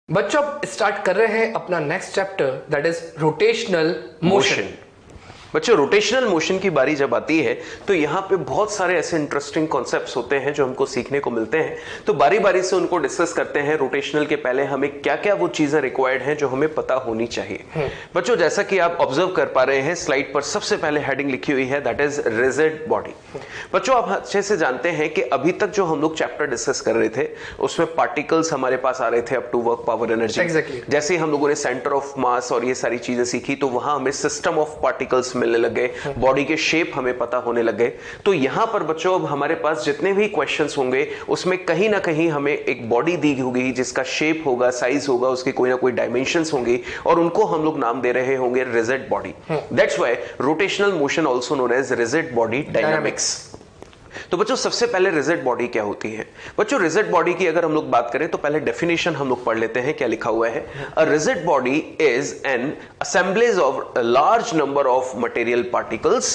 बच्चों अब स्टार्ट कर रहे हैं अपना next chapter that is rotational motion. बच्चों रोटेशनल मोशन की बारी जब आती है तो यहाँ पे बहुत सारे ऐसे इंटरेस्टिंग कॉन्सेप्ट्स होते हैं जो हमको सीखने को मिलते हैं, तो बारी बारी से उनको डिस्कस करते हैं। रोटेशनल के पहले हमें क्या क्या वो चीजें रिक्वायर्ड हैं जो हमें पता होनी चाहिए। बच्चों जैसा कि आप ऑब्जर्व कर पा रहे हैं स्लाइड पर सबसे पहले हेडिंग लिखी हुई है दैट इज रिजिड बॉडी। बच्चों आप अच्छे से जानते हैं कि अभी तक जो हम लोग चैप्टर डिस्कस कर रहे थे उसमें पार्टिकल्स हमारे पास आ रहे थे up to work power energy. जैसे ही हम लोगों ने सेंटर ऑफ मास और ये सारी चीजें सीखी तो वहां हमें सिस्टम ऑफ पार्टिकल्स मिलने लग गए, बॉडी के शेप हमें पता होने लग गए। तो यहां पर बच्चों अब हमारे पास जितने भी क्वेश्चंस होंगे उसमें कहीं ना कहीं हमें एक बॉडी दी होगी जिसका शेप होगा, साइज होगा, उसके कोई ना कोई डायमेंशंस होंगे और उनको हम लोग नाम दे रहे होंगे rigid body. That's why rotational motion also known as rigid body dynamics. तो बच्चों सबसे पहले रिजिड बॉडी क्या होती है? बच्चों रिजिड बॉडी की अगर हम लोग बात करें तो पहले डेफिनेशन हम लोग पढ़ लेते हैं। क्या लिखा हुआ है? A rigid body is an assemblage of a large number of material particles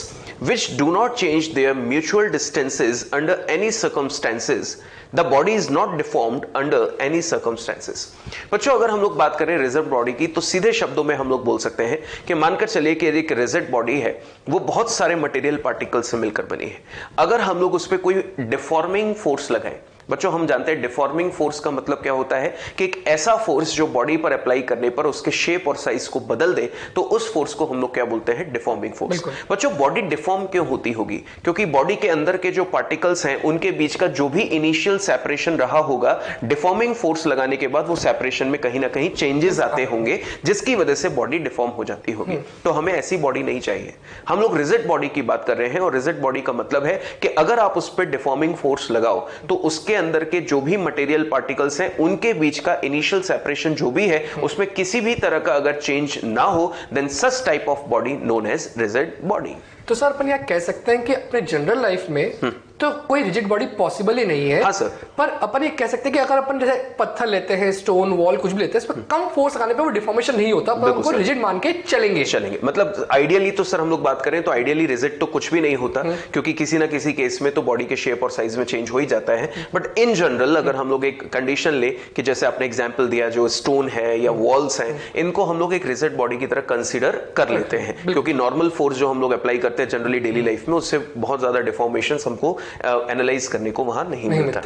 which do not change their mutual distances under any circumstances. The body is not deformed under any circumstances. बच्चों अगर हम लोग बात करें rigid body की तो सीधे शब्दों में हम लोग बोल सकते हैं कि मानकर चलिए कि एक रिजिड बॉडी है वो बहुत सारे मटेरियल पार्टिकल से मिलकर बनी है। अगर हम लोग उस पर कोई डिफॉर्मिंग फोर्स लगाएं, बच्चों हम जानते हैं डिफॉर्मिंग फोर्स का मतलब क्या होता है कि एक ऐसा फोर्स जो बॉडी पर अप्लाई करने पर उसके शेप और साइज को बदल दे, तो उस फोर्स को हम लोग क्या बोलते हैं? Deforming force. बच्चों बॉडी डिफॉर्म क्यों होती होगी? क्योंकि बॉडी के अंदर के जो पार्टिकल्स हैं उनके बीच का जो भी इनिशियल सेपरेशन रहा होगा, डिफॉर्मिंग फोर्स लगाने के बाद वो सेपरेशन में कहीं ना कहीं चेंजेस आते होंगे जिसकी वजह से बॉडी डिफॉर्म हो जाती होगी। तो हमें ऐसी बॉडी नहीं चाहिए। हम लोग रिजिड बॉडी की बात कर रहे हैं और रिजिड बॉडी का मतलब है कि अगर आप उस पर डिफॉर्मिंग फोर्स लगाओ तो उसके अंदर के जो भी मटेरियल पार्टिकल्स हैं उनके बीच का इनिशियल सेपरेशन जो भी है उसमें किसी भी तरह का अगर चेंज ना हो then such type of body known as rigid body. तो सर अपन यह कह सकते हैं कि अपने जनरल लाइफ में तो कोई रिजिड बॉडी पॉसिबल ही नहीं है। हाँ सर। पर अपन ये कह सकते हैं कि अगर अपन जैसे पत्थर लेते हैं, स्टोन वॉल कुछ भी लेते हैं, इस पर कम फोर्स लगाने पे वो डिफॉर्मेशन नहीं होता, पर उनको रिजिड मान के चलेंगे। मतलब आइडियली तो सर हम लोग बात करें तो आइडियली रिजिड तो कुछ भी नहीं होता क्योंकि किसी ना किसी केस में तो बॉडी के शेप और साइज में चेंज हो ही जाता है। बट इन जनरल अगर हम लोग एक कंडीशन ले कि जैसे आपने एग्जांपल दिया जो स्टोन है या वॉल्स हैं, इनको हम लोग एक रिजिड बॉडी की तरह कंसीडर कर लेते हैं क्योंकि नॉर्मल फोर्स जो हम लोग अप्लाई करते हैं जनरली डेली लाइफ में उससे बहुत ज्यादा डिफॉर्मेशन हमको एनालाइज करने को वहां नहीं मिलता।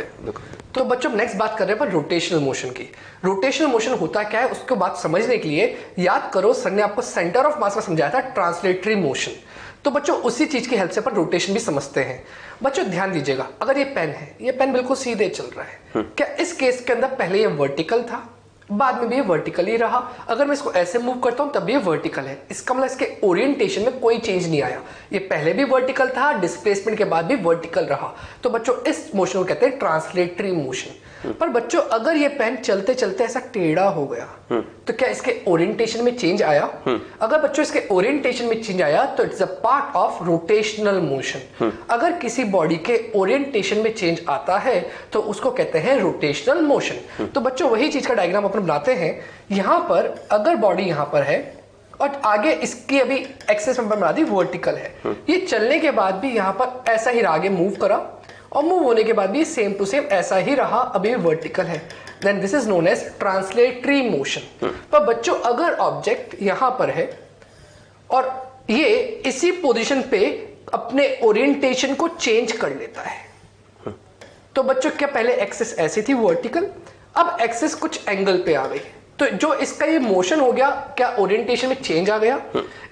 तो बच्चों नेक्स्ट बात कर रहे हैं रोटेशनल मोशन की। रोटेशनल मोशन होता क्या है उसको बात समझने के लिए याद करो सर ने आपको सेंटर ऑफ मास में समझाया था ट्रांसलेटरी मोशन। तो बच्चों उसी चीज की हेल्प से अपन रोटेशन भी समझते हैं। बच्चों ध्यान दीजिएगा, अगर ये पेन है, ये पेन बिल्कुल सीधे चल रहा है, क्या इस केस के अंदर पहले ये वर्टिकल था, बाद में भी ये वर्टिकल ही रहा? अगर मैं इसको ऐसे मूव करता हूं तब भी ये वर्टिकल है, इसका मतलब इसके ओरिएंटेशन में कोई चेंज नहीं आया। ये पहले भी वर्टिकल था, डिस्प्लेसमेंट के बाद भी वर्टिकल रहा। तो बच्चों इस मोशन को कहते हैं ट्रांसलेटरी मोशन। पर बच्चों अगर ये पेन चलते चलते ऐसा टेढ़ा हो गया तो क्या इसके ओरिएंटेशन में चेंज आया? अगर बच्चों इसके ओरिएंटेशन में चेंज आया तो it's a part of rotational motion. अगर किसी बॉडी के ओरिएंटेशन में चेंज आता है तो उसको कहते हैं रोटेशनल मोशन। तो बच्चों वही चीज का डायग्राम अपन बनाते हैं। यहां पर अगर बॉडी यहां पर है और आगे इसकी अभी एक्सेस में बना दी वर्टिकल है, ये चलने के बाद भी यहां पर ऐसा ही आगे मूव करा और मूव होने के बाद भी सेम टू सेम ऐसा ही रहा, अभी वर्टिकल है, then this is known as translatory motion. पर बच्चों अगर ऑब्जेक्ट यहां पर है और ये इसी पोजीशन पे अपने ओरिएंटेशन को चेंज कर लेता है, तो बच्चों क्या पहले एक्सिस ऐसी थी वर्टिकल, अब एक्सिस कुछ एंगल पे आ गई, तो जो इसका ये मोशन हो गया क्या ओरिएंटेशन में चेंज आ गया?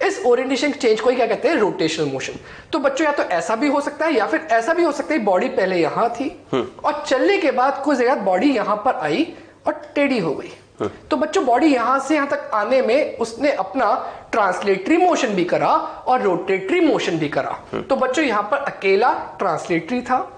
इस ओरिएंटेशन चेंज को ही क्या कहते हैं? Rotational motion. तो बच्चों या तो ऐसा भी हो सकता है या फिर ऐसा भी हो सकता है बॉडी पहले यहां थी और चलने के बाद कुछ जगह बॉडी यहां पर आई और टेढ़ी हो गई। तो बच्चों बॉडी यहां से यहां तक आने में उसने अपना ट्रांसलेटरी मोशन भी करा और रोटेटरी मोशन भी करा। तो बच्चों यहां पर अकेला ट्रांसलेटरी था,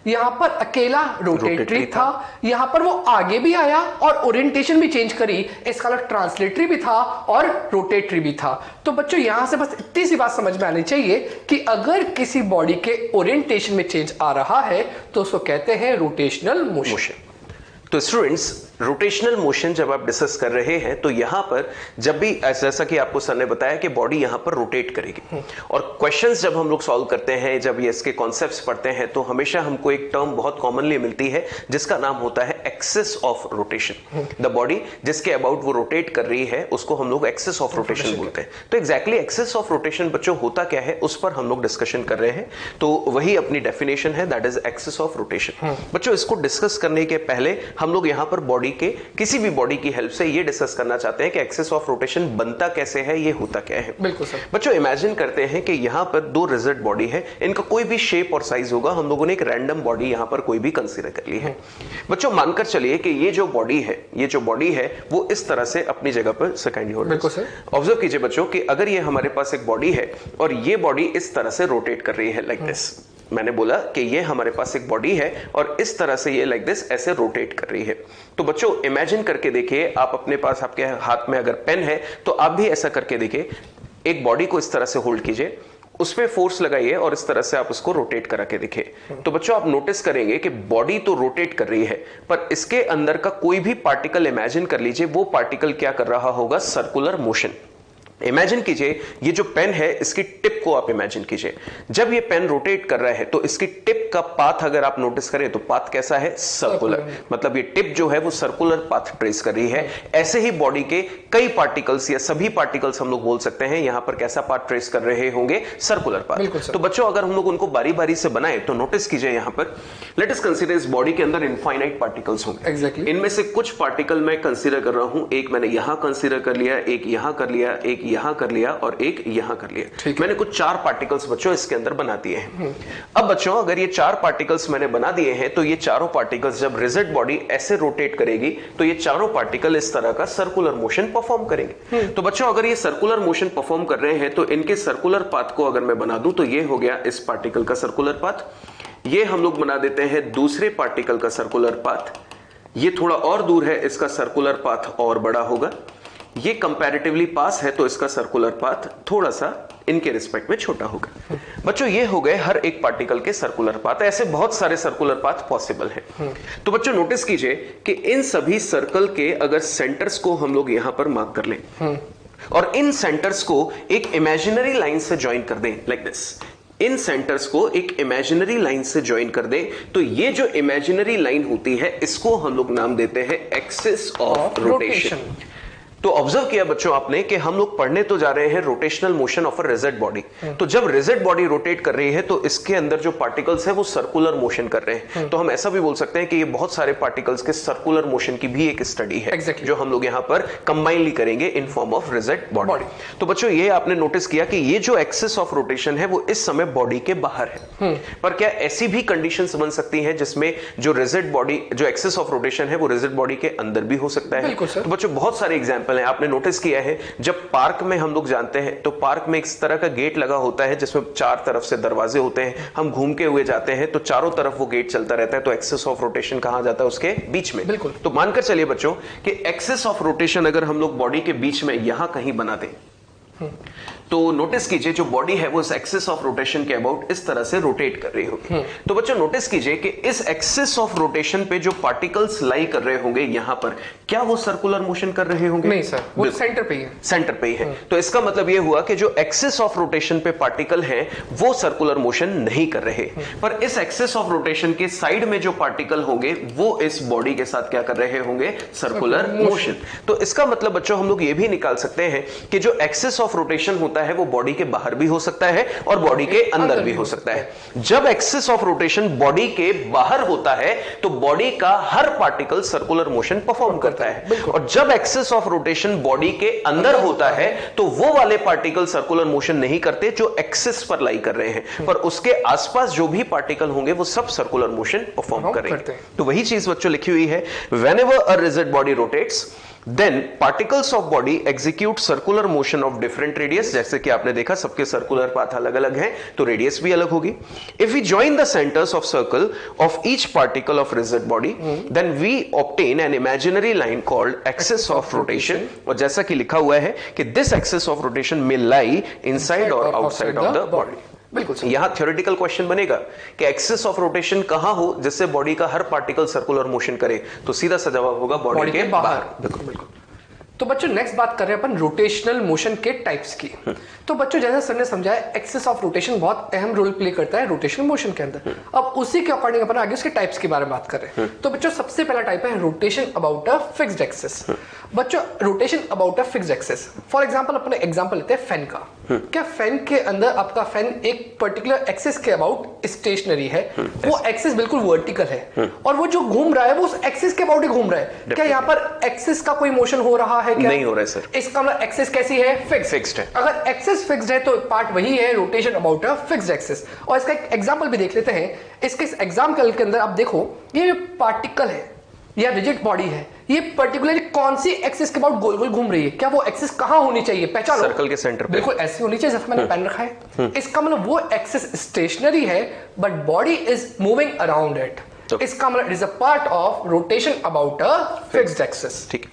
यहां पर अकेला रोटेटरी था, यहां पर वो आगे भी आया और ओरिएंटेशन भी चेंज करी, इसका मतलब ट्रांसलेटरी भी था और रोटेटरी भी था। तो बच्चों यहां से बस इतनी सी बात समझ में आनी चाहिए कि अगर किसी बॉडी के ओरिएंटेशन में चेंज आ रहा है तो उसको कहते हैं रोटेशनल मोशन। तो स्टूडेंट्स रोटेशनल मोशन जब आप डिस्कस कर रहे हैं तो यहां पर जब भी जैसा कि आपको सर ने बताया कि बॉडी यहां पर रोटेट करेगी, और क्वेश्चंस जब हम लोग सॉल्व करते हैं, जब ये इसके कॉन्सेप्ट्स पढ़ते हैं, तो हमेशा हमको एक टर्म बहुत कॉमनली मिलती है जिसका नाम होता है axis of rotation. The body जिसके अबाउट वो रोटेट कर रही है उसको हम लोग एक्सिस ऑफ रोटेशन बोलते हैं। तो एग्जैक्टली एक्सिस ऑफ रोटेशन बच्चों होता क्या है उस पर हम लोग डिस्कशन कर रहे हैं, तो वही अपनी डेफिनेशन है, that is axis of rotation. बच्चों इसको डिस्कस करने के पहले हम लोग यहां पर बॉडी के किसी भी बॉडी की हेल्प से ये डिस्कस करना चाहते हैं कि एक्सिस ऑफ रोटेशन बनता कैसे है, ये होता क्या है। बिल्कुल सर। बच्चों इमेजिन करते हैं कि यहां पर दो रिजिड बॉडी है, इनका कोई भी शेप और साइज होगा, हम लोगों ने एक रैंडम बॉडी यहां पर कोई भी कंसीडर कर ली है। बच्चों मानकर चलिए कि ये जो बॉडी है वो इस तरह से अपनी जगह पर सेकेंड हो बिल्कुल सर। ऑब्जर्व कीजिए बच्चों कि अगर ये हमारे पास एक बॉडी है और ये बॉडी इस तरह से रोटेट कर रही है लाइक दिस। मैंने बोला कि ये हमारे पास एक बॉडी है और इस तरह से ये लाइक दिस ऐसे रोटेट कर रही है। तो बच्चों इमेजिन करके देखिए, आप अपने पास आपके हाथ में अगर पेन है तो आप भी ऐसा करके देखिए, एक बॉडी को इस तरह से होल्ड कीजिए, उस पे फोर्स लगाइए और इस तरह से आप उसको रोटेट करा के देखिए। तो बच्चों आप नोटिस करेंगे कि बॉडी तो रोटेट कर रही है पर इसके अंदर का कोई भी पार्टिकल इमेजिन कर लीजिए, वो पार्टिकल क्या कर रहा होगा, सर्कुलर मोशन। इमेजिन कीजिए ये जो पेन है इसकी टिप को आप इमेजिन कीजिए, जब ये पेन रोटेट कर रहा है तो इसकी टिप का पाथ अगर आप नोटिस करें तो पाथ कैसा है, सर्कुलर। मतलब ये टिप जो है वो सर्कुलर पाथ ट्रेस कर रही है। ऐसे ही बॉडी के कई पार्टिकल्स या सभी पार्टिकल्स हम लोग बोल सकते हैं यहां पर कैसा पाथ ट्रेस कर रहे होंगे, सर्कुलर पाथ। तो बच्चों अगर हम लोग उनको बारी बारी से बनाए तो नोटिस कीजिए यहां पर लेट अस कंसीडर इस बॉडी के अंदर इनफाइनाइट पार्टिकल्स होंगे। एग्जैक्टली। इनमें से कुछ पार्टिकल मैं कंसीडर कर रहा हूं, एक मैंने यहां कंसीडर कर लिया, एक यहां कर लिया, एक यहां कर लिया और एक यहां कर लिया। मैंने कुछ 4 पार्टिकल्स बच्चों इसके अंदर बना दिए हैं। अब बच्चों अगर ये 4 पार्टिकल्स मैंने बना दिए हैं तो ये चारों पार्टिकल्स जब रिजिड बॉडी ऐसे रोटेट करेगी तो ये चारों पार्टिकल इस तरह का सर्कुलर मोशन परफॉर्म करेंगे। तो बच्चों अगर ये सर्कुलर मोशन परफॉर्म कर रहे हैं तो इनके सर्कुलर पाथ को अगर मैं बना दूं तो ये हो गया इस पार्टिकल का सर्कुलर पाथ, ये हम लोग बना देते हैं दूसरे पार्टिकल का सर्कुलर पाथ, ये थोड़ा और दूर है, इसका सर्कुलर पाथ और बड़ा होगा, ये कंपैरेटिवली पास है तो इसका सर्कुलर पाथ थोड़ा सा इनके रिस्पेक्ट में छोटा होगा। बच्चों ये हो गए हर एक पार्टिकल के सर्कुलर पाथ, ऐसे बहुत सारे सर्कुलर पाथ पॉसिबल हैं। तो बच्चों नोटिस कीजिए कि इन सभी सर्कल के अगर सेंटर्स को हम लोग यहां पर मार्क कर लें और इन सेंटर्स को एक इमेजिनरी लाइन से ज्वाइन कर दें लाइक दिस, इन सेंटर्स को एक इमेजिनरी लाइन से ज्वाइन कर दें, तो ये जो इमेजिनरी लाइन होती है इसको हम लोग नाम देते हैं एक्सिस ऑफ रोटेशन। तो ऑब्जर्व किया बच्चों आपने कि हम लोग पढ़ने तो जा रहे हैं rotational motion of a rigid body. तो जब रिजिड बॉडी रोटेट कर रही है तो इसके अंदर जो पार्टिकल्स है वो सर्कुलर मोशन कर रहे हैं। तो हम ऐसा भी बोल सकते हैं कि ये बहुत सारे पार्टिकल्स के सर्कुलर मोशन की भी एक स्टडी है जो हम लोग यहां पर कंबाइनली करेंगे in form of rigid body. तो बच्चों ये आपने नोटिस किया कि ये जो एक्सिस ऑफ रोटेशन है वो इस समय बॉडी के बाहर है, पर क्या ऐसी भी कंडीशंस बन सकती हैं जिसमें जो रिजिड बॉडी जो एक्सिस ऑफ रोटेशन है वो रिजिड बॉडी के अंदर भी हो सकता है। तो बच्चों बहुत सारे एग्जाम्पल है, आपने नोटिस किया है जब पार्क में हम लोग जानते हैं तो पार्क में इस तरह का गेट लगा होता है जिसमें 4 तरफ से दरवाजे होते हैं, हम घूमते हुए जाते हैं तो चारों तरफ वो गेट चलता रहता है, तो एक्सिस ऑफ रोटेशन कहां जाता है, उसके बीच में। बिल्कुल। तो मानकर चलिए बच्चों कि एक्सिस ऑफ रोटेशन अगर हम लोग बॉडी के बीच में यहां कहीं बना दें तो नोटिस कीजिए जो बॉडी है वो इस एक्सिस ऑफ रोटेशन के अबाउट इस तरह से रोटेट कर रही होगी। तो बच्चों नोटिस कीजिए कि इस एक्सिस ऑफ रोटेशन पे जो पार्टिकल्स लाई कर रहे होंगे यहां पर, क्या वो सर्कुलर मोशन कर रहे होंगे? नहीं सर, वो सेंटर पे ही है। सेंटर पे ही है। तो इसका मतलब ये हुआ कि जो एक्सिस ऑफ रोटेशन पे पार्टिकल है वो सर्कुलर मोशन नहीं कर रहे, पर इस एक्सिस ऑफ रोटेशन के साइड में जो पार्टिकल होंगे वो इस बॉडी के साथ क्या कर रहे होंगे, सर्कुलर मोशन। तो इसका मतलब बच्चों हम लोग ये भी निकाल सकते हैं कि जो एक्सिस ऑफ रोटेशन होता है वो बॉडी के बाहर भी हो सकता है और बॉडी के अंदर भी हो सकता है। जब एक्सिस ऑफ रोटेशन बॉडी के बाहर होता है तो बॉडी का हर पार्टिकल सर्कुलर मोशन परफॉर्म करता है, और जब एक्सिस ऑफ रोटेशन बॉडी के अंदर होता है तो वो वाले पार्टिकल सर्कुलर मोशन नहीं करते जो एक्सिस पर लाई कर रहे हैं, पर उसके आसपास जो भी पार्टिकल होंगे वो सब सर्कुलर मोशन परफॉर्म करेंगे। तो वही चीज बच्चों लिखी हुई है, whenever a rigid body rotates then particles of body execute circular motion of different radius। जैसे कि आपने देखा सबके सर्कुलर पाथ अलग अलग हैं तो रेडियस भी अलग होगी। If we join the centers of circle of each particle of rigid body then we obtain an imaginary line called axis of rotation। और जैसा कि लिखा हुआ है कि this axis of rotation may lie inside or outside of the body। बिल्कुल sir. यहां theoretical question बनेगा कि एक्सिस ऑफ रोटेशन कहां हो जिससे बॉडी का हर पार्टिकल सर्कुलर मोशन करे, तो सीधा सा जवाब होगा बॉडी के बाहर। बिल्कुल बिल्कुल। तो बच्चों नेक्स्ट बात कर रहे हैं अपन रोटेशनल मोशन के टाइप्स की। तो बच्चों जैसा सर ने समझाया, एक्सिस ऑफ रोटेशन बहुत अहम रोल प्ले करता है रोटेशनल मोशन के अंदर। अब उसी के अकॉर्डिंग अपन आगे उसके टाइप्स के बारे में बात कर रहे हैं। तो बच्चों सबसे पहला टाइप है rotation about a fixed axis. बच्चों rotation about a fixed axis, for example अपने एग्जांपल लेते हैं फैन का। क्या फैन के अंदर आपका फैन एक पर्टिकुलर एक्सिस के अबाउट स्टेशनरी है, वो एक्सिस बिल्कुल वर्टिकल है और वो जो घूम रहा है वो उस एक्सिस के अबाउट ही घूम रहा है। क्या यहाँ पर एक्सिस का कोई मोशन हो रहा है? क्या नहीं हो रहा है सर। इसका मतलब एक्सिस कैसी है? फिक्स्ड है। अगर एक्सिस फिक्स्ड है तो पार्ट वही है rotation about a fixed axis. और इसका एक एग्जांपल भी देख लेते हैं। इसके एग्जांपल के अंदर आप देखो, ये पार्टिकल है या रिजिड बॉडी है, ये पर्टिकुलरली कौन सी एक्सिस के अबाउट गोल गोल घूम रही है? क्या वो एक्सिस कहां होनी चाहिए? पहचानो। सर्कल के सेंटर पे। बिल्कुल ऐसी होनी चाहिए जैसे मैंने पेन रखा है। इसका मतलब वो एक्सिस स्टेशनरी है but body is moving around it. इसका मतलब it is a part of rotation about a fixed axis. ठीक।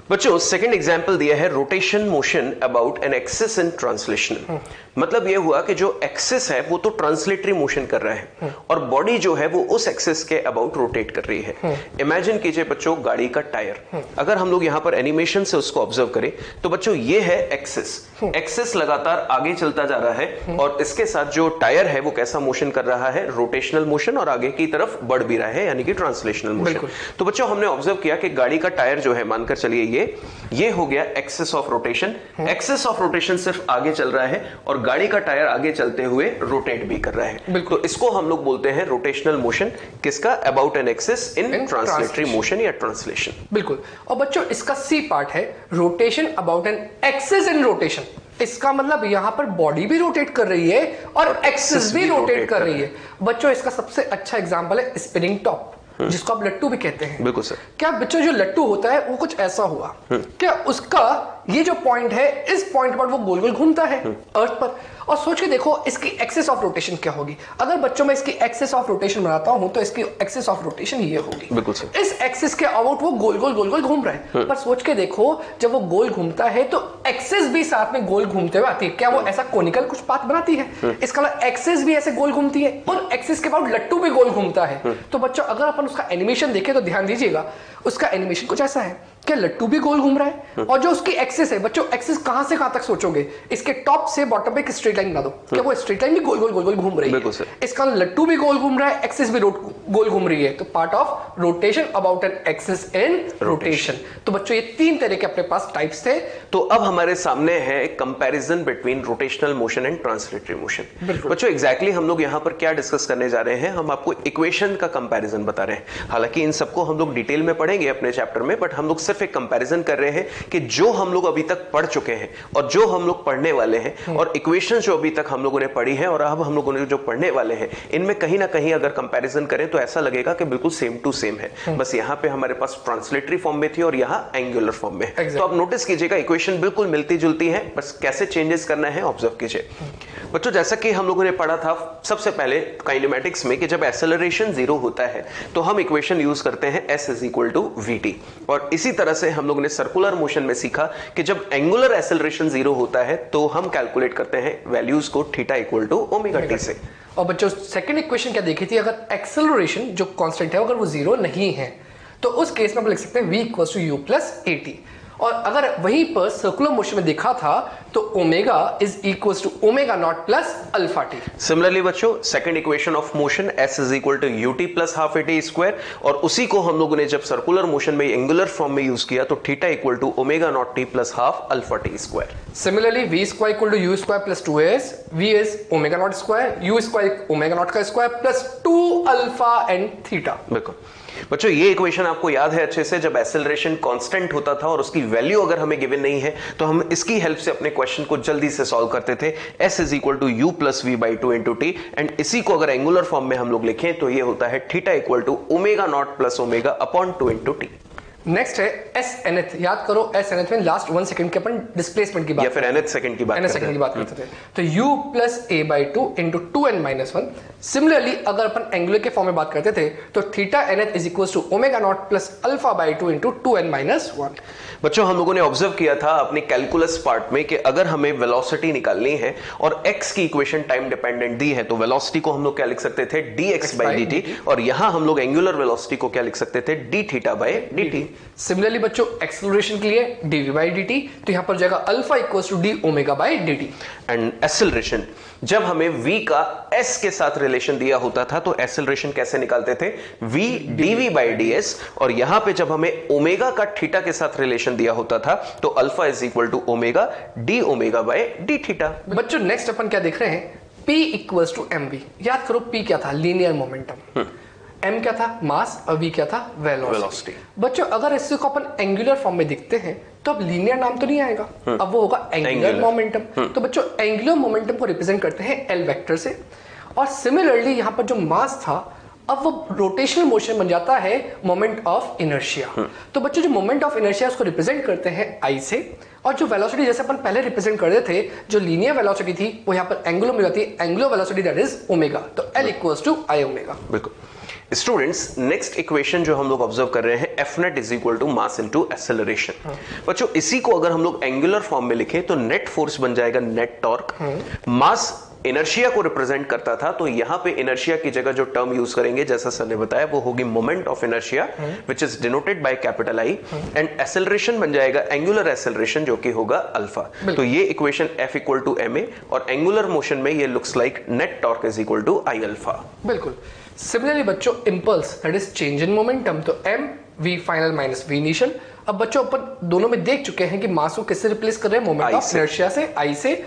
बच्चों सेकंड एग्जांपल दिया है rotation motion about an axis in translation. मतलब यह हुआ कि जो एक्सिस है वो तो ट्रांसलेटरी मोशन कर रहा है और बॉडी जो है वो उस एक्सिस के अबाउट रोटेट कर रही है। इमेजिन कीजिए बच्चों गाड़ी का टायर, अगर हम लोग यहां पर एनिमेशन से उसको ऑब्जर्व करें तो बच्चों ये है एक्सिस। एक्सिस लगातार आगे चलता जा रहा है और इसके साथ जो टायर है वो कैसा मोशन कर रहा है? रोटेशनल मोशन, और आगे की तरफ बढ़ भी रहा है यानी कि ट्रांसलेशनल मोशन। तो बच्चों हमने ऑब्जर्व किया कि गाड़ी का टायर जो है, मानकर चलिए ये हो गया axis of rotation. Axis of rotation सिर्फ आगे चल रहा है और गाड़ी का टायर आगे चलते हुए रोटेट भी कर रहा है। तो इसको हम लोग बोलते हैं रोटेशनल मोशन। किसका? About an axis in translatory motion या ट्रांसलेशन। बिल्कुल। और बच्चों इसका सी पार्ट है rotation about an axis in rotation. इसका मतलब यहां पर बॉडी भी रोटेट कर रही है और एक्सिस भी रोटेट कर रही है। बच्चों इसका सबसे अच्छा एग्जांपल है स्पिनिंग टॉप, जिसको आप लट्टू भी कहते हैं। बिल्कुल सर। क्या बच्चों जो लट्टू होता है वो कुछ ऐसा हुआ, क्या उसका ये जो पॉइंट है, इस पॉइंट पर वो गोल गोल घूमता है अर्थ पर। और सोच के देखो इसकी एक्सिस ऑफ रोटेशन क्या होगी। अगर बच्चों मैं इसकी एक्सिस ऑफ रोटेशन बनाता हूं तो इसकी एक्सिस ऑफ रोटेशन ये होगी। बिल्कुल सर। इस एक्सिस के अबाउट वो गोल गोल घूम रहा है। पर सोच के देखो जब वो गोल घूमता है तो एक्सिस भी साथ में गोल घूमते हुए आती है। क्या वो ऐसा कोनिकल कुछ पाथ बनाती है? इसका मतलब एक्सिस भी ऐसे गोल घूमती है और एक्सिस के अबाउट लट्टू भी गोल घूमता है। तो बच्चों अगर अपन उसका एनिमेशन देखें तो ध्यान दीजिएगा, उसका एनिमेशन कुछ ऐसा है। क्या लट्टू भी गोल घूम रहा है और जो उसकी एक्सिस है, बच्चों एक्सिस कहां से कहां तक सोचोगे, इसके टॉप से बॉटम पे एक स्ट्रेट लाइन बना दो। क्या वो स्ट्रेट लाइन भी गोल गोल घूम रही है? इसका लट्टू भी गोल घूम रहा है, एक्सिस भी गोल घूम रही है। तो part of rotation about an axis in rotation. तो बच्चों ये तीन तरह के अपने पास टाइप्स थे। तो अब हमारे सामने है comparison between rotational motion and translatory motion. बच्चों एग्जैक्टली हम लोग यहां पर क्या डिस्कस करने जा रहे हैं? हम आपको इक्वेशन का कंपैरिजन बता रहे हैं। हालांकि इन सबको हम लोग डिटेल में पढ़ेंगे अपने चैप्टर में, बट हम लोग सिर्फ एक कंपैरिजन कर रहे हैं कि जो हम लोग अभी तक पढ़ चुके हैं और जो हम लोग पढ़ने वाले हैं, और इक्वेशन जो अभी तक हम लोगों ने पढ़ी है और अब हम लोगों ने जो पढ़ने वाले हैं, इनमें कहीं ना कहीं अगर कंपैरिजन करें तो ऐसा लगेगा कि बिल्कुल सेम टू सेम है। बस यहां पे हमारे पास ट्रांसलेटरी फॉर्म में थी और यहां एंगुलर फॉर्म में। तो आप नोटिस कीजिएगा इक्वेशन बिल्कुल मिलती जुलती है, बस कैसे चेंजेस करना है ऑब्जर्व कीजिए। बच्चों जैसा कि हम लोगों ने पढ़ा था सबसे पहले काइनेमेटिक्स में कि जब एक्सेलरेशन 0 होता है तो हम इक्वेशन यूज करते हैं s is equal to vt। और इसी तरह से हम लोगों ने सर्कुलर मोशन में सीखा कि जब एंगुलर एक्सेलरेशन 0 होता है तो हम कैलकुलेट करते हैं वैल्यूज को theta equal to omega T से। और बच्चों सेकंड इक्वेशन क्या देखी थी? अगर एक्सेलरेशन जो कांस्टेंट है अगर वो 0 नहीं है तो उस केस में हम लिख सकते हैं v equal to u plus at। और अगर वहीं पर सर्कुलर मोशन में देखा था तो omega is equal to omega not plus alpha T. Similarly बच्चों second equation of motion s is equal to ut plus half at square, और उसी को हम लोगों ने जब सर्कुलर मोशन में एंगुलर फॉर्म में यूज किया तो theta equal to omega naught T plus half alpha T square. Similarly v square equal to u square plus 2s, v is omega naught square, u square omega naught का square plus 2 alpha and theta. बिल्कुल बच्चों ये equation आपको याद है अच्छे से, जब एक्सेलरेशन कांस्टेंट होता था और उसकी वैल्यू अगर हमें गिवन नहीं है तो हम इसकी हेल्प से अपने क्वेश्चन को जल्दी से सॉल्व करते थे। s is equal to u plus v by 2 into t, and इसी को अगर एंगुलर फॉर्म में हम लोग लिखें तो ये होता है theta equal to omega not plus omega upon 2 into t. Next है एस nth, याद करो एस nth में लास्ट 1 सेकंड के अपन डिस्प्लेसमेंट की बात या फिर nth सेकंड की बात करते थे। तो u plus a by two into 2n minus 1। Similarly अगर अपन एंगुलर के फॉर्म में बात करते थे तो theta nth is equal to omega not plus alpha by two into 2n minus 1। बच्चों हम लोगों ने ऑब्जर्व किया था अपने कैलकुलस पार्ट में कि अगर हमें वेलोसिटी निकालनी है और x की इक्वेशन टाइम डिपेंडेंट दी है तो वेलोसिटी को हम लोग क्या लिख सकते थे, dx बाई dt, और यहां हम लोग एंगुलर वेलोसिटी को क्या लिख सकते थे, d theta by dt। Similarly बच्चों एक्सेलरेशन के लिए dv बाई dt, तो यहां पर जाएगा alpha equals to d omega by dt। And acceleration, जब हमें v का s के साथ रिलेशन दिया होता था तो एक्सेलरेशन कैसे निकालते थे, v dv बाई ds, और यहां पे जब हमें ओमेगा का थीटा के साथ रिलेशन दिया होता था तो alpha is equal to omega d omega by d theta. बच्चों नेक्स्ट अपन क्या देख रहे हैं, p इक्वल्स टू mv। याद करो p क्या था, लीनियर मोमेंटम, m क्या था, मास, और v क्या था, वेलोसिटी। बच्चों अगर इसको अपन एंगुलर फॉर्म में दिखते हैं तो अब लीनियर नाम तो नहीं आएगा, अब वो होगा एंगुलर मोमेंटम। तो बच्चों एंगुलर मोमेंटम को रिप्रेजेंट करते हैं L वेक्टर से, और सिमिलरली यहां पर जो मास था अब वो रोटेशनल मोशन बन जाता है मोमेंट ऑफ इनर्शिया। तो बच्चों जो मोमेंट ऑफ इनर्शिया उसको रिप्रेजेंट करते हैं I से, और जो वेलोसिटी जैसे अपन पहले रिप्रेजेंट करते थे जो लीनियर वेलोसिटी थी वो यहाँ पर एंगुलर में जाती है, angular velocity that is omega, तो L equals to I omega. बिल्कुल स्टूडेंट्स, नेक्स्ट इक्वेशन जो हम लोग ऑब्जर्व कर रहे हैं F net is equal to mass into acceleration. बच्चों इसी को अगर हम लोग एंगुलर फॉर्म में लिखें तो नेट फोर्स बन जाएगा नेट टॉर्क। मास इनर्शिया को रिप्रेजेंट करता था तो यहां पे इनर्शिया की जगह जो टर्म यूज करेंगे जैसा सर ने बताया वो होगी moment of inertia which is denoted by capital I, and acceleration बन जाएगा एंगुलर एक्सेलरेशन जो कि होगा अल्फा। तो ये equation F equal to ma, और एंगुलर मोशन में ये looks like net torque is equal to I alpha. बिल्कुल। सिमिलरली बच्चों impulse that is change in momentum, तो m v final minus v initial. अब बच्चों अपन दोनों में देख चुके हैं कि मास को किससे रिप्लेस कर रहे हैं, मोमेंट ऑफ इनर्शिया से, I से।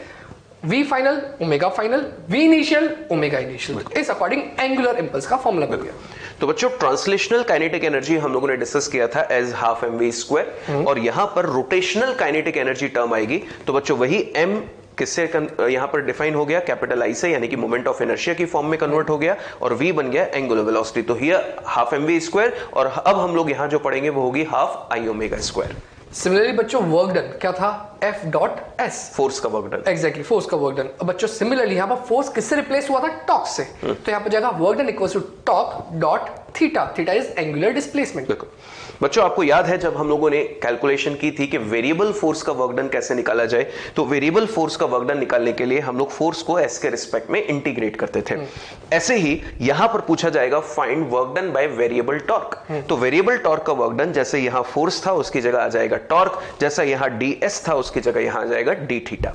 v final omega final, v initial omega initial, इस अकॉर्डिंग एंगुलर इंपल्स का फॉर्मूला बन गया। तो बच्चों ट्रांसलेशनल काइनेटिक एनर्जी हम लोगों ने डिस्कस किया था एज हाफ mv स्क्वायर, और यहां पर रोटेशनल काइनेटिक एनर्जी टर्म आएगी तो बच्चों वही m किससे यहां पर डिफाइन हो गया, कैपिटल I से, यानी कि मोमेंट ऑफ इनर्शिया की फॉर्म में कन्वर्ट हो गया, और v बन गया एंगुलर वेलोसिटी। तो हियर हाफ mv स्क्वायर, और अब हम लोग यहां जो पढ़ेंगे वो होगी half I omega square. Similarly बच्चों वर्क डन क्या था, F डॉट S, फोर्स का वर्क डन। एग्जैक्टली फोर्स का वर्क डन। अब बच्चों सिमिलरली यहाँ पर फोर्स किससे रिप्लेस हुआ था, टॉर्क से, तो यहाँ पर जाएगा work done equals to torque dot theta, theta is angular displacement. बच्चों आपको याद है जब हम लोगों ने कैलकुलेशन की थी कि वेरिएबल फोर्स का वर्क डन कैसे निकाला जाए, तो वेरिएबल फोर्स का वर्क डन निकालने के लिए हम लोग फोर्स को s के रिस्पेक्ट में इंटीग्रेट करते थे। ऐसे ही यहां पर पूछा जाएगा find work done by variable torque, तो वेरिएबल टॉर्क का वर्क डन जैसे यहां फोर्स था उसकी जगह आ जाएगा टॉर्क, जैसा यहां ds था उसकी जगह यहां आ जाएगा d थीटा।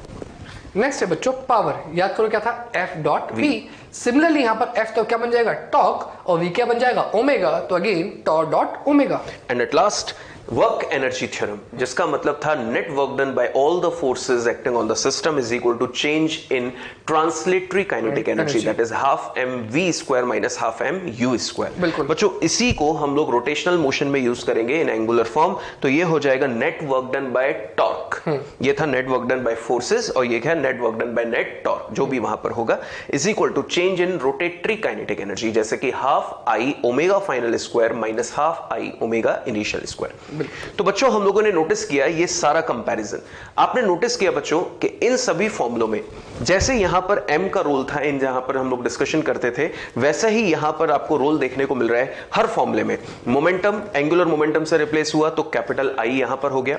नेक्स्ट है बच्चों पावर, याद करो क्या था, F डॉट V। सिमिलरली यहां पर F तो क्या बन जाएगा, टॉर्क, और V क्या बन जाएगा, ओमेगा, तो again torque dot omega. And at last work energy theorem, जिसका मतलब था net work done by all the forces acting on the system is equal to change in translatory kinetic energy that is half mv square minus half mu square. बच्चों इसी को हम लोग rotational motion में use करेंगे इन angular form, तो ये हो जाएगा net work done by torque, ये था net work done by forces, और ये क्या net work done by net torque, जो भी वहां पर होगा is equal to change in rotatory kinetic energy, जैसे कि half I omega final square minus half I omega initial square. तो बच्चों हम लोगों ने नोटिस किया ये सारा कंपैरिजन, आपने नोटिस किया बच्चों कि इन सभी फॉर्मूलों में जैसे यहां पर m का रोल था इन जहां पर हम लोग डिस्कशन करते थे, वैसा ही यहां पर आपको रोल देखने को मिल रहा है हर फॉर्मूले में। मोमेंटम एंगुलर मोमेंटम से रिप्लेस हुआ तो कैपिटल I यहां पर हो गया,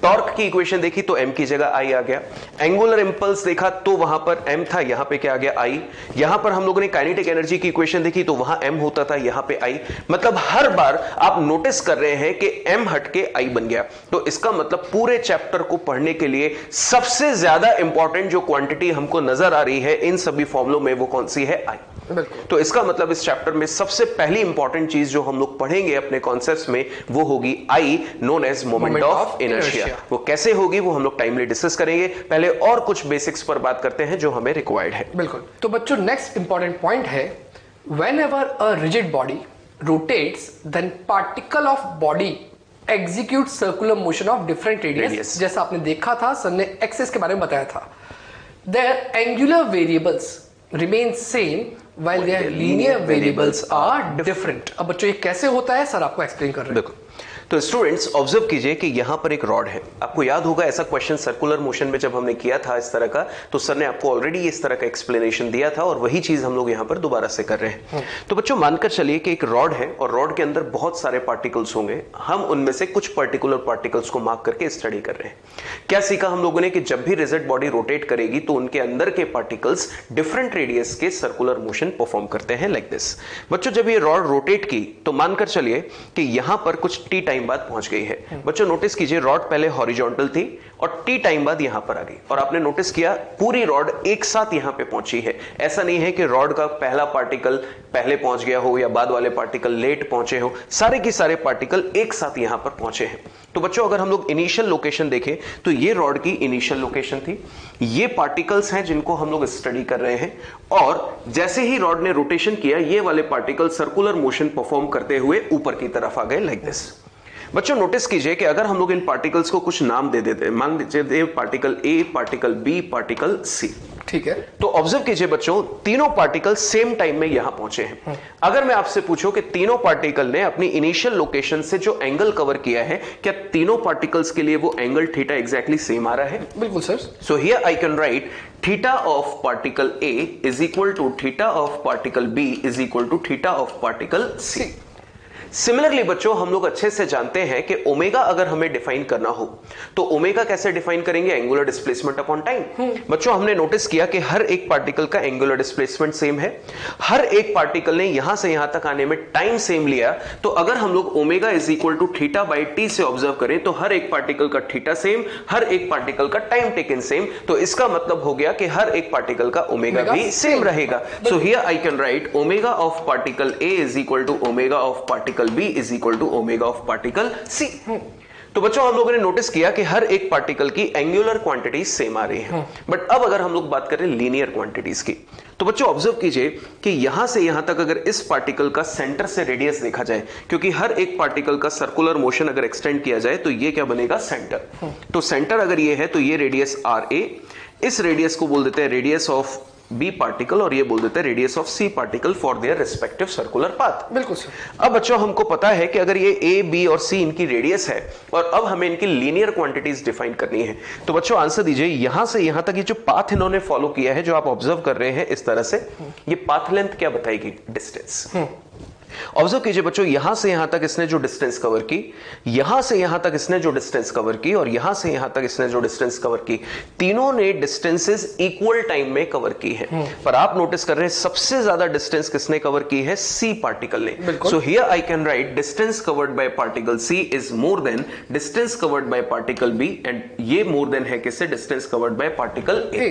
टॉर्क की इक्वेशन देखी तो m की जगह I आ गया, एंगुलर इंपल्स देखा तो वहां पर m था, यहां पे क्या आ गया I, यहां पर हम लोगों ने काइनेटिक एनर्जी की इक्वेशन देखी तो वहां m होता था, यहां पे I, मतलब हर बार आप नोटिस कर रहे हैं कि m हटके I बन गया। तो इसका मतलब पूरे चैप्टर को पढ़ने के लिए सबसे ज्यादा इंपॉर्टेंट जो क्वांटिटी हमको नजर आ रही है इन सभी फॉर्मूलों में वो कौन सी है, I। तो इसका मतलब इस चैप्टर में सबसे पहली इंपॉर्टेंट चीज जो हम लोग पढ़ेंगे अपने कॉन्सेप्ट्स में वो होगी I known as moment of inertia. वो कैसे होगी वो हम लोग टाइमली डिस्कस करेंगे, पहले और कुछ बेसिक्स पर बात करते हैं जो हमें रिक्वायर्ड है। बिल्कुल। तो बच्चों नेक्स्ट इंपॉर्टेंट पॉइंट है, whenever a rigid body rotates then particle of body execute circular motion of different radius। जैसा आपने देखा था सर ने एक्सिस के बारे में बताया था, their angular variables remain same while their linear variables are different। अब बच्चों ये कैसे होता है सर आपको एक्सप्लेन कर रहे हैं। देखो तो स्टूडेंट्स ऑब्जर्व कीजिए कि यहां पर एक रॉड है। आपको याद होगा ऐसा क्वेश्चन सर्कुलर मोशन में जब हमने किया था इस तरह का, तो सर ने आपको ऑलरेडी इस तरह का एक्सप्लेनेशन दिया था और वही चीज हम लोग यहां पर दोबारा से कर रहे हैं। तो बच्चों मानकर चलिए कि एक रॉड है और रॉड के अंदर बहुत सारे पार्टिकल्स होंगे। हम उनमें से कुछ पर्टिकुलर पार्टिकल्स को मार्क करके स्टडी कर रहे हैं। क्या सीखा हम लोगों ने कि जब भी रिजिड बॉडी रोटेट करेगी तो उनके अंदर के पार्टिकल्स डिफरेंट रेडियस के सर्कुलर मोशन परफॉर्म करते हैं लाइक दिस। बच्चों जब ये रॉड रोटेट की तो मानकर चलिए कि यहां पर कुछ टी टाइम बाद पहुंच गई है। बच्चों नोटिस कीजिए रॉड पहले हॉरिजॉन्टल थी और टी टाइम बाद यहां पर आ गई और आपने नोटिस किया पूरी रॉड एक साथ यहां पे पहुंची है। ऐसा नहीं है कि रॉड का पहला पार्टिकल पहले पहुंच गया हो या बाद वाले पार्टिकल लेट पहुंचे हो, सारे के सारे पार्टिकल एक साथ यहां पर पहुंचे हैं। तो बच्चों अगर हम लोग इनिशियल लोकेशन देखें तो ये रॉड की इनिशियल लोकेशन थी, ये पार्टिकल्स हैं जिनको हम लोग स्टडी कर रहे हैं और जैसे ही रॉड ने रोटेशन किया ये वाले पार्टिकल सर्कुलर मोशन परफॉर्म करते हुए ऊपर की तरफ आ गए लाइक दिस। बच्चों नोटिस कीजिए कि अगर हम लोग इन पार्टिकल्स को कुछ नाम दे देते, मान लीजिए particle A, particle B, particle C, ठीक है। तो ऑब्जर्व कीजिए बच्चों तीनों पार्टिकल सेम टाइम में यहां पहुंचे हैं। अगर मैं आपसे पूछूं कि तीनों पार्टिकल ने अपनी इनिशियल लोकेशन से जो एंगल कवर किया है, क्या तीनों पार्टिकल्स के लिए वो एंगल थीटा एग्जैक्टली सेम आ रहा है? बिल्कुल sir. So here I can write theta of particle A is equal to theta of particle B is equal to theta of particle C. Similarly बच्चों हम लोग अच्छे से जानते हैं कि ओमेगा अगर हमें डिफाइन करना हो तो ओमेगा कैसे डिफाइन करेंगे? Angular displacement upon time. बच्चों हमने नोटिस किया कि हर एक पार्टिकल का एंगुलर डिस्प्लेसमेंट सेम है, हर एक पार्टिकल ने यहां से यहां तक आने में टाइम सेम लिया। तो अगर हम लोग omega is equal to theta by t से ऑब्जर्व करें तो हर एक पार्टिकल का थीटा सेम, हर एक पार्टिकल का टाइम टेकन सेम, तो इसका मतलब हो गया कि हर एक पार्टिकल का ओमेगा भी सेम रहेगा। So here I can write omega of particle A is equal to omega of particle B is equal to omega of particle C। तो बच्चों हम लोगों ने नोटिस किया कि हर एक पार्टिकल की एंगुलर क्वांटिटी सेम आ रही है। बट अब अगर हम लोग बात करें लीनियर क्वांटिटीज की, तो बच्चों ऑब्जर्व कीजिए कि यहां से यहां तक अगर इस पार्टिकल का सेंटर से रेडियस देखा जाए, क्योंकि हर एक पार्टिकल का सर्कुलर मोशन अगर एक्सटेंड किया जाए तो ये क्या बनेगा? सेंटर। तो सेंटर अगर ये है तो ये रेडियस आर ए, इस रेडियस को बोल देते हैं रेडियस ऑफ बी पार्टिकल और ये बोल देते हैं radius of C particle for their respective circular path. बिल्कुल सर। अब बच्चों हमको पता है कि अगर ये ए, बी और सी इनकी रेडियस है और अब हमें इनकी लीनियर क्वांटिटीज डिफाइन करनी है, तो बच्चों आंसर दीजिए यहां से यहां तक ये जो पाथ इन्होंने फॉलो किया है, जो आप ऑब्जर्व कर रहे हैं इस तरह से, ये पाथ लेंथ क्या बताएगी? डिस्टेंस। ऑब्जर्व कीजिए बच्चों यहां से यहां तक इसने जो डिस्टेंस कवर की, यहां से यहां तक इसने जो डिस्टेंस कवर की और यहां से यहां तक इसने जो डिस्टेंस कवर की, तीनों ने डिस्टेंसेस इक्वल टाइम में कवर की है। पर आप नोटिस कर रहे हैं सबसे ज्यादा डिस्टेंस किसने कवर की है? सी पार्टिकल ने। So here I can write distance covered by particle C is more than distance covered by particle B and ये मोर देन है किससे? Distance covered by particle A.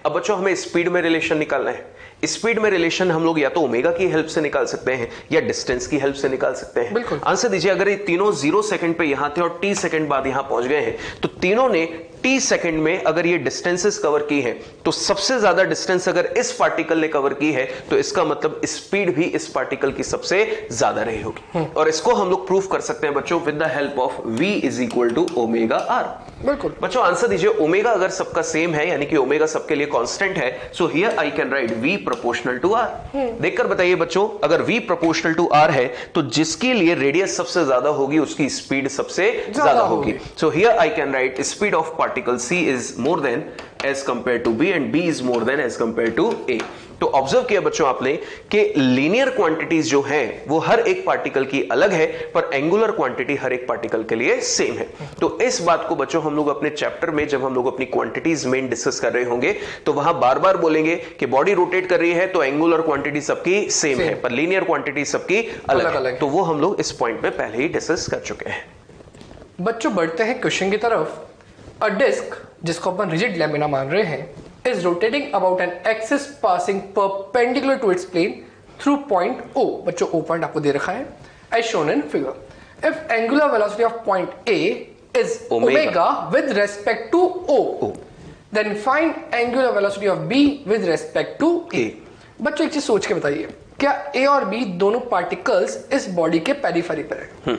अब बच्चों हमें स्पीड में रिलेशन निकालना है। स्पीड में रिलेशन हम लोग या तो ओमेगा की हेल्प से निकाल सकते हैं या डिस्टेंस की हेल्प से निकाल सकते हैं। आंसर दीजिए अगर ये तीनों 0 सेकंड पे यहां थे और t सेकंड बाद यहां पहुंच गए हैं, तो तीनों ने t सेकंड में अगर ये डिस्टेंसेस कवर की है तो सबसे ज्यादा डिस्टेंस अगर इस पार्टिकल ने कवर की है तो इसका मतलब स्पीड भी इस पार्टिकल की सबसे ज्यादा रही होगी। और इसको हम लोग प्रूफ कर सकते हैं बच्चों with the help of v is equal to omega r. बिल्कुल बच्चों आंसर दीजिए ओमेगा अगर सबका सेम है यानी कि ओमेगा सबके लिए कांस्टेंट है, so here I can write v proportional to r। देखकर बताइए बच्चों अगर v प्रोपोर्शनल टू r है तो जिसके लिए रेडियस सबसे ज्यादा होगी उसकी स्पीड सबसे ज्यादा होगी। सो here I can right speed of particle c is more than as compared to b and b is more than as compared to a। तो ऑब्जर्व किया बच्चों आपने कि लीनियर क्वांटिटीज जो हैं वो हर एक पार्टिकल की अलग है पर एंगुलर क्वांटिटी हर एक पार्टिकल के लिए सेम है। तो इस बात को बच्चों हम लोग अपने चैप्टर में जब हम लोग अपनी क्वांटिटीज मेन डिस्कस कर रहे होंगे तो वहां बार बार बोलेंगे कि बॉडी रोटेट कर रही है तो एंगुलर क्वांटिटी सबकी सेम है पर लीनियर क्वांटिटी सबकी अलग है। तो वो हम लोग इस पॉइंट में पहले ही डिस्कस कर चुके हैं। बच्चों बढ़ते हैं क्वेश्चन की तरफ। अ डिस्क जिसको अपन रिजिड लैमिना मान रहे हैं is rotating about an axis passing perpendicular to its plane through point O। बच्चों O पॉइंट आपको दे रखा है as shown in figure। If angular velocity of point A is omega with respect to O, then find angular velocity of B with respect to A। बच्चों एक चीज सोच के बताइए, क्या A और B दोनों पार्टिकल्स इस बॉडी के पेरिफेरी पर है?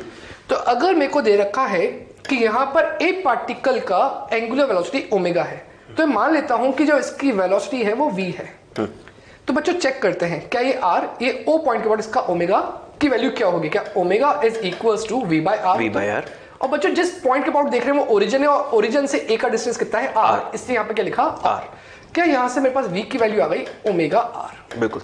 तो अगर मेरे को दे रखा है कि यहाँ पर A पार्टिकल का एंगुलर वेलोसिटी ओमेगा है, तो मैं मान लेता हूं कि जो इसकी वेलोसिटी है वो v है। तो बच्चों चेक करते हैं क्या ये r, ये O पॉइंट के बाद इसका ओमेगा की वैल्यू क्या होगी, क्या omega is equals to v by r. और बच्चों जिस पॉइंट के अबाउट देख रहे हैं वो ओरिजिन है, और ओरिजिन से ए का डिस्टेंस कितना है आर, इसलिए यहाँ पे क्या लिखा आर। क्या यहाँ से मेरे पास वी की वैल्यू आ गई ओमेगा आर। बिल्कुल।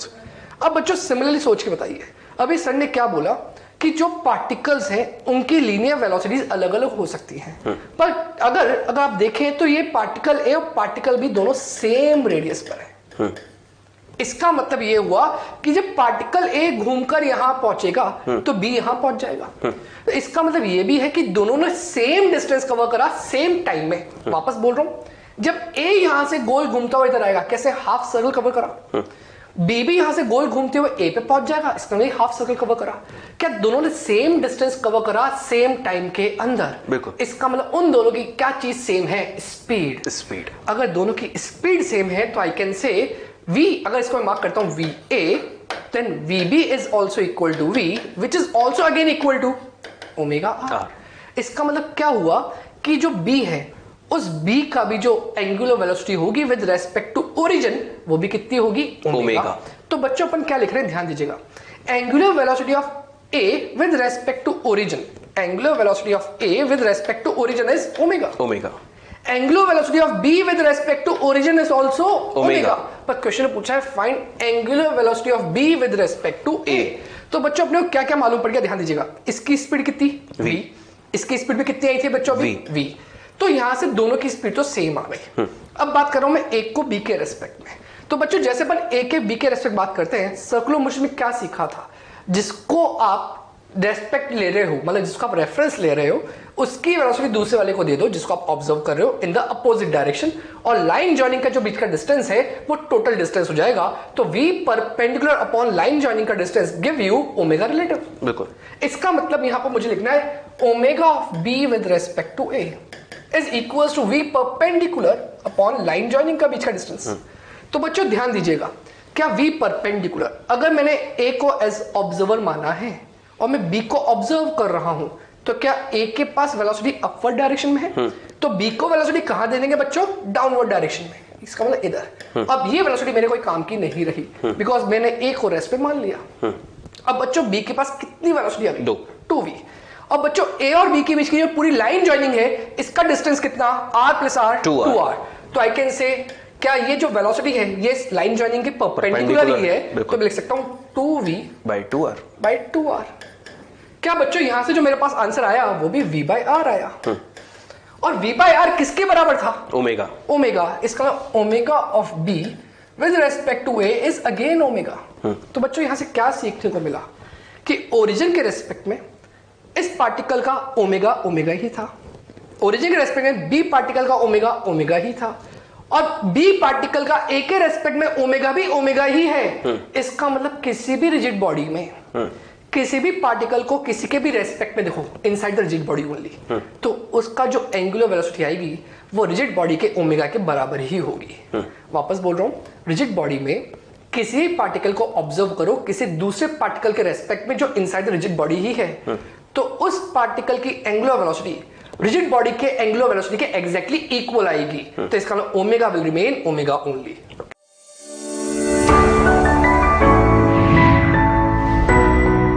अब बच्चों सिमिलरली सोच के बताइए, अभी सर ने क्या बोला कि जो पार्टिकल्स हैं उनकी लीनियर वेलोसिटीज अलग अलग हो सकती हैं, पर अगर आप देखें तो ये पार्टिकल ए और पार्टिकल बी दोनों सेम रेडियस पर है। इसका मतलब ये हुआ कि जब पार्टिकल ए घूमकर यहां पहुंचेगा तो बी यहां पहुंच जाएगा। तो इसका मतलब ये भी है कि दोनों ने सेम डिस्टेंस कवर करा सेम टाइम में। वापस बोल रहा हूं, जब ए यहां से गोल घूमता हुआ इधर आएगा, कैसे हाफ सर्कल कवर करा, बी भी यहां से गोल घूमते हुए ए पे पहुंच जाएगा, इसका नहीं हाफ सर्कल कवर करा। क्या दोनों ने सेम डिस्टेंस कवर करा सेम टाइम के अंदर। बिल्कुल। इसका मतलब उन दोनों की क्या चीज सेम है, स्पीड। अगर दोनों की स्पीड सेम है तो आई कैन से v, अगर इसको मैं मार्क करता हूं va, then vb is also equal to v, which is also again equal to omega r। इसका मतलब क्या हुआ कि जो b है उस b का भी जो एंगुलर वेलोसिटी होगी विद रेस्पेक्ट टू ओरिजिन वो भी कितनी होगी, ओमेगा। तो बच्चों अपन क्या लिख रहे हैं ध्यान दीजिएगा, angular velocity of a with respect to origin, angular velocity of a with respect to origin is omega. Angular velocity of b with respect to origin is also omega. पर क्वेश्चन ने पूछा है find angular velocity of b with respect to a। तो बच्चों अपने को क्या क्या मालूम पड़ गया, ध्यान दीजिएगा, इसकी स्पीड कितनी v, इसकी स्पीड भी कितनी आई थी बच्चों अभी v। तो यहां से दोनों की स्पीड तो सेम आ गई। अब बात कर रहा हूं मैं एक को b के रेस्पेक्ट में। तो बच्चों जैसे अपन a के b के रेस्पेक्ट बात करते हैं, सर्कुलर मोशन में क्या सीखा था, जिसको आप रेस्पेक्ट ले रहे हो, मतलब जिसको आप रेफरेंस ले रहे हो, उसकी वेलोसिटी दूसरे वाले को दे दो जिसको आप ऑब्जर्व कर रहे हो इन द अपोजिट डायरेक्शन, और लाइन जॉइनिंग का जो बीच का डिस्टेंस है वो टोटल डिस्टेंस हो जाएगा। तो v perpendicular upon line joining का distance give you omega relative. बिल्कुल। इसका मतलब यहां पर मुझे लिखना है omega of b with respect to a is equals to v perpendicular upon line joining का बीच का डिस्टेंस। तो बच्चों ध्यान दीजिएगा, क्या v परपेंडिकुलर, अगर मैंने a को एज ऑब्जर्वर माना है और मैं b को ऑब्जर्व कर रहा हूं, तो क्या a के पास वेलोसिटी अपवर्ड डायरेक्शन में है, तो b को वेलोसिटी कहां दे देंगे बच्चों, डाउनवर्ड डायरेक्शन में। इसका मतलब इधर। अब ये वेलोसिटी मेरे कोई काम की नहीं रही बिकॉज मैंने a को रेस्ट पे मान लिया। अब बच्चों b के पास कितनी वेलोसिटी आ गई, 2v। अब बच्चों a और b के बीच की जो पूरी लाइन जॉइनिंग है इसका डिस्टेंस कितना, r प्लस r 2r। तो आई कैन से क्या ये जो वेलोसिटी है ये लाइन जॉइनिंग के परपेंडिकुलर ही है, तो मैं लिख सकता हूं 2v by 2r। क्या बच्चों यहां से जो मेरे पास आंसर आया वो भी v by r आया। और v by r किसके बराबर था, ओमेगा। इसका omega of b with respect to a is again omega. तो बच्चों यहां से क्या सीखने को मिला कि ओरिजिन के रेस्पेक्ट में इस पार्टिकल का ओमेगा ही था, ओरिजिन के रेस्पेक्ट में b पार्टिकल का ओमेगा ही था, और b पार्टिकल का a के रेस्पेक्ट में ओमेगा ही है। इसका मतलब किसी भी रिजिड बॉडी में किसी भी पार्टिकल को किसी के भी रेस्पेक्ट में देखो inside the rigid body only, तो उसका जो एंगुलर वेलोसिटी आएगी वो रिजिड बॉडी के ओमेगा के बराबर ही होगी। वापस बोल रहा हूं, रिजिड बॉडी में किसी भी पार्टिकल को ऑब्जर्व करो किसी दूसरे पार्टिकल के रेस्पेक्ट में जो इनसाइड द रिजिड बॉडी ही है, तो उस पार्टिकल की एंगुलर वेलोसिटी रिजिड बॉडी के एंगुलर वेलोसिटी के एग्जैक्टली इक्वल आएगी। तो इसका मतलब omega will remain omega only.